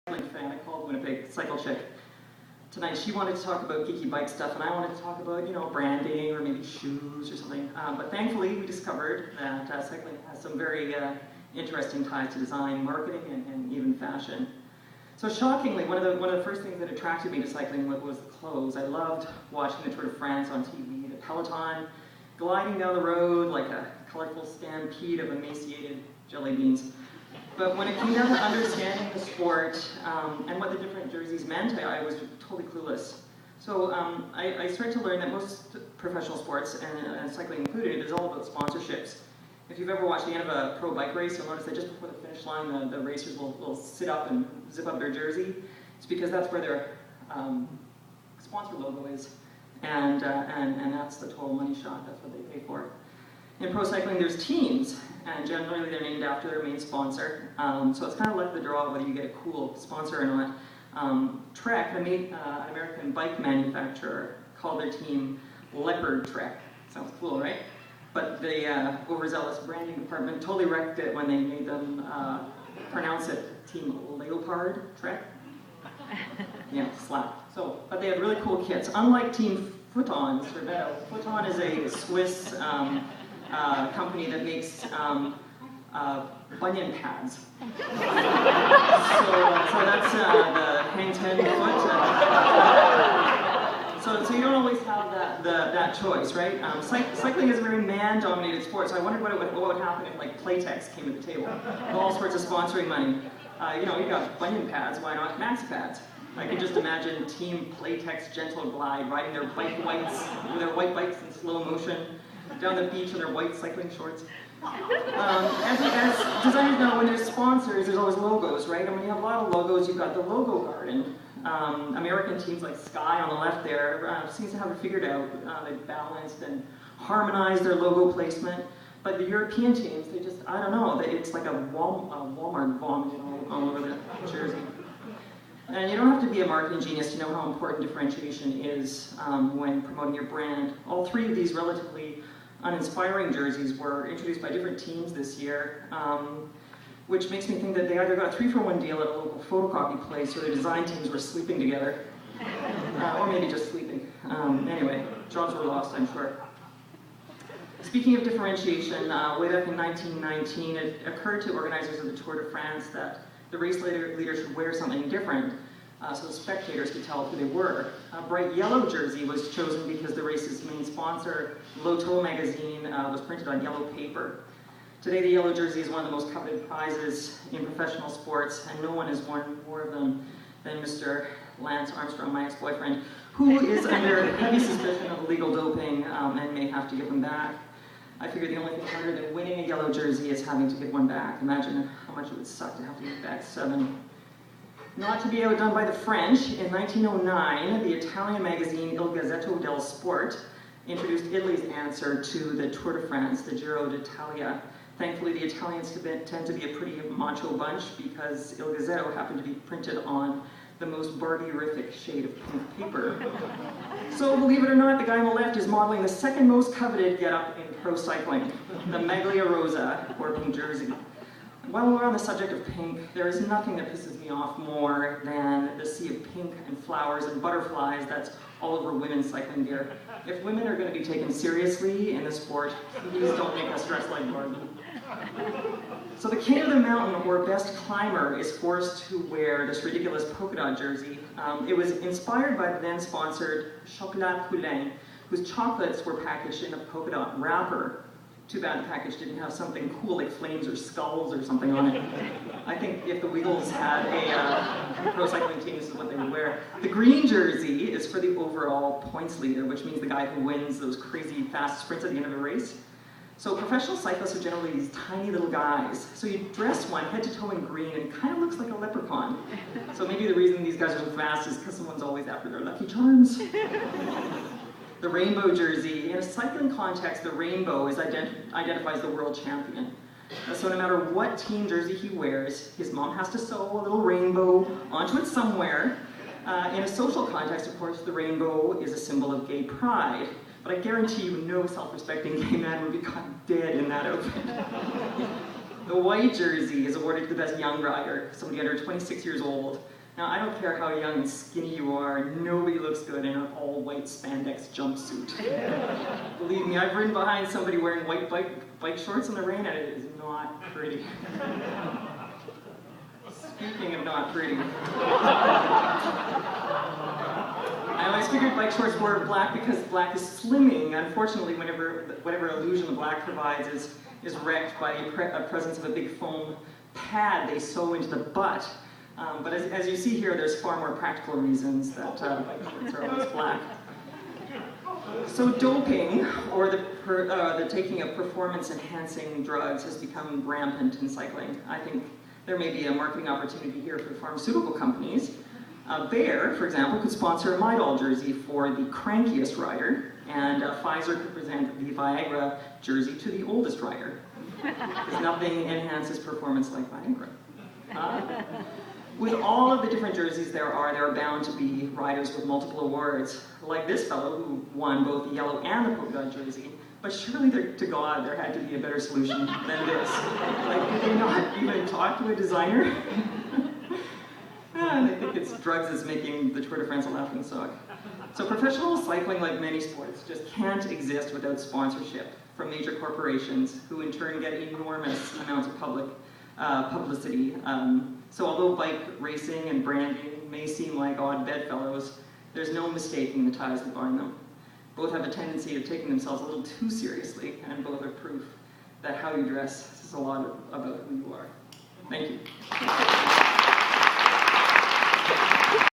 Fan. I called Winnipeg Cycle Chick tonight. She wanted to talk about geeky bike stuff, and I wanted to talk about, branding or maybe shoes or something. But thankfully, we discovered that cycling has some very interesting ties to design, marketing, and even fashion. So shockingly, one of the first things that attracted me to cycling was the clothes. I loved watching the Tour de France on TV, the peloton gliding down the road like a colorful stampede of emaciated jelly beans. But when it came down to understanding the sport and what the different jerseys meant, I was totally clueless. So I started to learn that most professional sports, and cycling included, is all about sponsorships. If you've ever watched the end of a pro bike race, you'll notice that just before the finish line, the racers will sit up and zip up their jersey. It's because that's where their sponsor logo is, and that's the total money shot. That's what they pay for. In pro cycling, there's teams, and generally they're named after their main sponsor. So it's kind of luck of the draw whether you get a cool sponsor or not. Trek, an American bike manufacturer, called their team Leopard Trek. Sounds cool, right? But the overzealous branding department totally wrecked it when they made them pronounce it Team Leopard Trek. Yeah, slap. So, but they had really cool kits. Unlike Team Futon, Futon is a Swiss company that makes bunion pads. So that's the hang 10 foot. So you don't always have that choice, right? Cycling is a very man-dominated sport, so I wondered what would happen if like Playtex came to the table with all sorts of sponsoring money. You got bunion pads, why not maxi pads? I could just imagine Team Playtex Gentle Glide riding their bike whites with their white bikes in slow motion down the beach in their white cycling shorts. As designers know, when there's sponsors, there's always logos, right? And when you have a lot of logos, you've got the logo garden. American teams like Sky on the left there seems to have it figured out. They've balanced and harmonized their logo placement. But the European teams, they just, I don't know, it's like a Walmart vomit all over the jersey. And you don't have to be a marketing genius to know how important differentiation is when promoting your brand. All three of these relatively uninspiring jerseys were introduced by different teams this year, which makes me think that they either got a 3-for-1 deal at a local photocopy place or their design teams were sleeping together, or maybe just sleeping. Anyway, jobs were lost, I'm sure. Speaking of differentiation, way back in 1919, it occurred to organizers of the Tour de France that the race leaders should wear something different so the spectators could tell who they were. A bright yellow jersey was chosen because the race's main sponsor, Lotto magazine, was printed on yellow paper. Today, the yellow jersey is one of the most coveted prizes in professional sports, and no one has worn more of them than Mr. Lance Armstrong, my ex-boyfriend, who is under heavy suspicion of illegal doping and may have to give them back. I figure the only thing harder than winning a yellow jersey is having to give one back. Imagine how much it would suck to have to give back 7. Not to be outdone by the French, in 1909, the Italian magazine Il Gazzetto dello Sport introduced Italy's answer to the Tour de France, the Giro d'Italia. Thankfully, the Italians tend to be a pretty macho bunch because Il Gazzetto happened to be printed on the most Barbie-rific shade of pink paper. So, believe it or not, the guy on the left is modeling the second most coveted get-up in pro cycling, the Maglia Rosa, or pink jersey. While we're on the subject of pink, there is nothing that pisses me off more than the sea of pink and flowers and butterflies that's all over women's cycling gear. If women are going to be taken seriously in the sport, please don't make us dress like Barbie. So the king of the mountain, or best climber, is forced to wear this ridiculous polka dot jersey. It was inspired by the then-sponsored Chocolat Poulain, whose chocolates were packaged in a polka dot wrapper. Too bad the package didn't have something cool like flames or skulls or something on it. I think if the Wiggles had a pro cycling team, this is what they would wear. The green jersey is for the overall points leader, which means the guy who wins those crazy fast sprints at the end of a race. So professional cyclists are generally these tiny little guys. So you dress one head to toe in green and it kind of looks like a leprechaun. So maybe the reason these guys are so fast is because someone's always after their Lucky Charms. The rainbow jersey, in a cycling context, the rainbow identifies the world champion. So no matter what team jersey he wears, his mom has to sew a little rainbow onto it somewhere. In a social context, of course, the rainbow is a symbol of gay pride. But I guarantee you no self-respecting gay man would be caught dead in that outfit. The white jersey is awarded to the best young rider, somebody under 26 years old. Now, I don't care how young and skinny you are, nobody looks good in an all-white spandex jumpsuit. Believe me, I've ridden behind somebody wearing white bike shorts in the rain, and it is not pretty. Speaking of not pretty, I always figured bike shorts were black because black is slimming. Unfortunately, whatever illusion the black provides is wrecked by the presence of a big foam pad they sew into the butt. But as you see here, there's far more practical reasons that bike shorts are always black. So doping, or the taking of performance-enhancing drugs, has become rampant in cycling. I think there may be a marketing opportunity here for pharmaceutical companies. Bayer, for example, could sponsor a Midol jersey for the crankiest rider, and Pfizer could present the Viagra jersey to the oldest rider. Because nothing enhances performance like Viagra. With all of the different jerseys there are bound to be riders with multiple awards, like this fellow who won both the yellow and the polka dot jersey. But surely, to God, there had to be a better solution than this. Like, did they not even talk to a designer? And I think it's drugs that's making the Tour de France a laughingstock. So professional cycling, like many sports, just can't exist without sponsorship from major corporations, who in turn get enormous amounts of publicity. So although bike racing and branding may seem like odd bedfellows, there's no mistaking the ties that bind them. Both have a tendency of taking themselves a little too seriously, and both are proof that how you dress says a lot about who you are. Thank you.